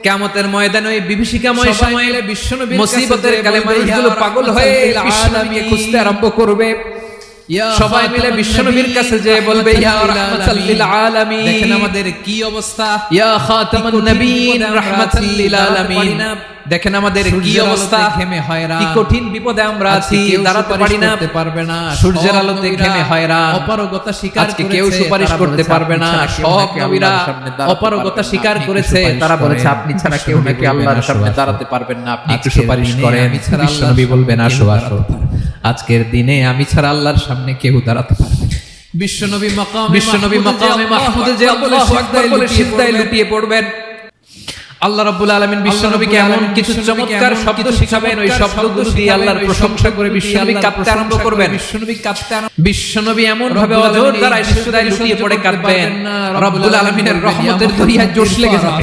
কিয়ামতের ময়দানে ওই বিভীষিকাময় সময়ে বিশ্বনবীর মুসিবতের কালে মানুষগুলো পাগল হয়ে বিশ্বনবীকে খুঁজতে আরম্ভ করবে। সবাই মিলে বিশ্বনবীর কাছে যে বলবে ইয়া রাহমাতাল লিল আলামিন, দেখেন আমাদের কি অবস্থা, ইয়া খাতামান নবিয়্যিন রাহমাতাল লিল আলামিন, দেখেন আমাদের কি অবস্থা, ঘেমে হয়রান, কি কঠিন বিপদে আমরা আছি, দাঁড়াতে পারি না, পারবে না, সূর্যের আলোতে ঘেমে হয়রান, অপারগতা স্বীকার আজকে কেউ সুপারিশ করতে পারবে না। সব নবীরা অপারগতা স্বীকার করেছে, তারা বলেছে আপনি ছাড়া কেউ নাকি আল্লাহর সামনে দাঁড়াতে পারবেন না, আপনি একটু সুপারিশ করেন। বিশ্বনবী বলবেন আসো আসো, আজকের দিনে আমি ছাড়া আল্লাহর সামনে কেউ দাঁড়াতে পারবে না। বিশ্বনবী মাকামে মাহমুদে যে আল্লাহু আকবার বলে সিজদায় লুটিয়ে পড়বেন। আল্লাহ রাব্বুল আলামিন বিশ্বনবীকে এমন কিছু চমৎকার শব্দ শিখাবেন, ওই শব্দগুলো দিয়ে আল্লাহর প্রশংসা করে বিশ্বনবী কাঁদতে আরম্ভ করবেন। বিশ্বনবী এমন ভাবে অঝোর দ্বারায় সিজদায় লুটিয়ে পড়ে কাঁদবেন, রাব্বুল আলামিনের রহমতের দরিয়ায় জোশ লেগে যাবে।